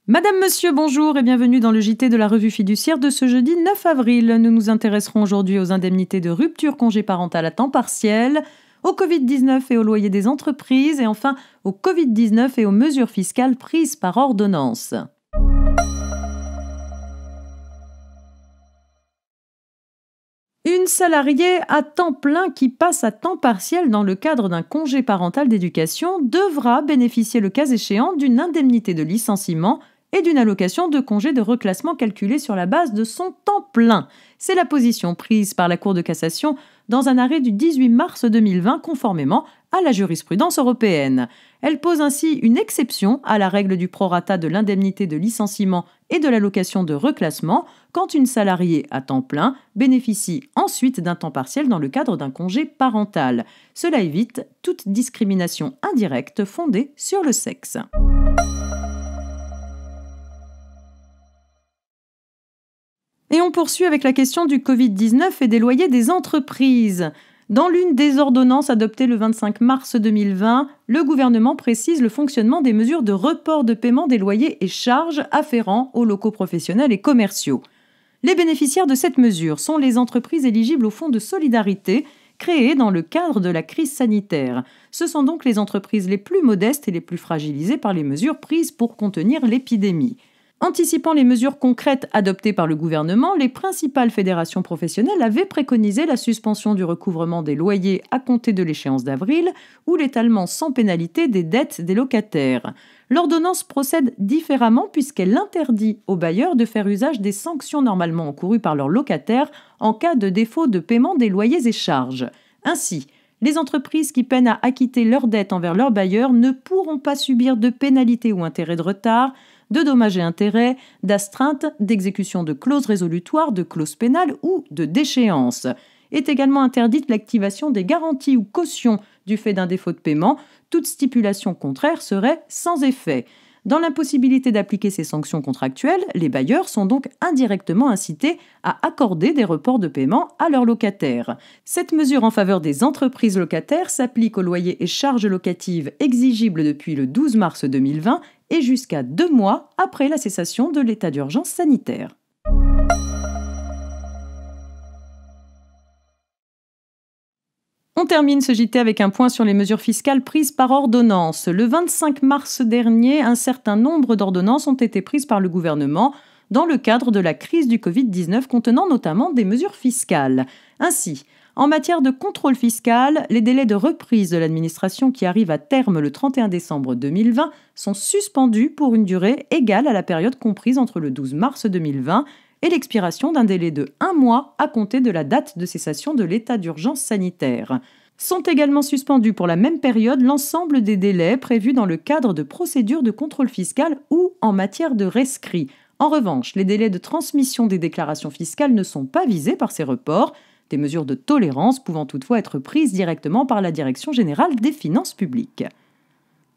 Madame, monsieur, bonjour et bienvenue dans le JT de la revue fiduciaire de ce jeudi 9 avril. Nous nous intéresserons aujourd'hui aux indemnités de rupture congé parental à temps partiel, au Covid-19 et au loyer des entreprises et enfin au Covid-19 et aux mesures fiscales prises par ordonnance. Une salariée à temps plein qui passe à temps partiel dans le cadre d'un congé parental d'éducation devra bénéficier le cas échéant d'une indemnité de licenciement et d'une allocation de congé de reclassement calculée sur la base de son temps plein. C'est la position prise par la Cour de cassation dans un arrêt du 18 mars 2020 conformément à la jurisprudence européenne. Elle pose ainsi une exception à la règle du prorata de l'indemnité de licenciement et de l'allocation de reclassement quand une salariée à temps plein bénéficie ensuite d'un temps partiel dans le cadre d'un congé parental. Cela évite toute discrimination indirecte fondée sur le sexe. Et on poursuit avec la question du Covid-19 et des loyers des entreprises. Dans l'une des ordonnances adoptées le 25 mars 2020, le gouvernement précise le fonctionnement des mesures de report de paiement des loyers et charges afférents aux locaux professionnels et commerciaux. Les bénéficiaires de cette mesure sont les entreprises éligibles au fonds de solidarité créé dans le cadre de la crise sanitaire. Ce sont donc les entreprises les plus modestes et les plus fragilisées par les mesures prises pour contenir l'épidémie. Anticipant les mesures concrètes adoptées par le gouvernement, les principales fédérations professionnelles avaient préconisé la suspension du recouvrement des loyers à compter de l'échéance d'avril ou l'étalement sans pénalité des dettes des locataires. L'ordonnance procède différemment puisqu'elle interdit aux bailleurs de faire usage des sanctions normalement encourues par leurs locataires en cas de défaut de paiement des loyers et charges. Ainsi, les entreprises qui peinent à acquitter leurs dettes envers leurs bailleurs ne pourront pas subir de pénalités ou intérêts de retard, de dommages et intérêts, d'astreintes, d'exécution de clauses résolutoires, de clauses pénales ou de déchéances. Est également interdite l'activation des garanties ou cautions du fait d'un défaut de paiement. Toute stipulation contraire serait sans effet. Dans l'impossibilité d'appliquer ces sanctions contractuelles, les bailleurs sont donc indirectement incités à accorder des reports de paiement à leurs locataires. Cette mesure en faveur des entreprises locataires s'applique aux loyers et charges locatives exigibles depuis le 12 mars 2020 et jusqu'à 2 mois après la cessation de l'état d'urgence sanitaire. On termine ce JT avec un point sur les mesures fiscales prises par ordonnance. Le 25 mars dernier, un certain nombre d'ordonnances ont été prises par le gouvernement dans le cadre de la crise du Covid-19 contenant notamment des mesures fiscales. Ainsi, en matière de contrôle fiscal, les délais de reprise de l'administration qui arrivent à terme le 31 décembre 2020 sont suspendus pour une durée égale à la période comprise entre le 12 mars 2020 et l'expiration d'un délai de 1 mois à compter de la date de cessation de l'état d'urgence sanitaire. Sont également suspendus pour la même période l'ensemble des délais prévus dans le cadre de procédures de contrôle fiscal ou en matière de rescrit. En revanche, les délais de transmission des déclarations fiscales ne sont pas visés par ces reports, des mesures de tolérance pouvant toutefois être prises directement par la Direction générale des finances publiques.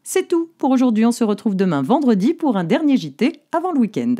C'est tout pour aujourd'hui, on se retrouve demain vendredi pour un dernier JT avant le week-end.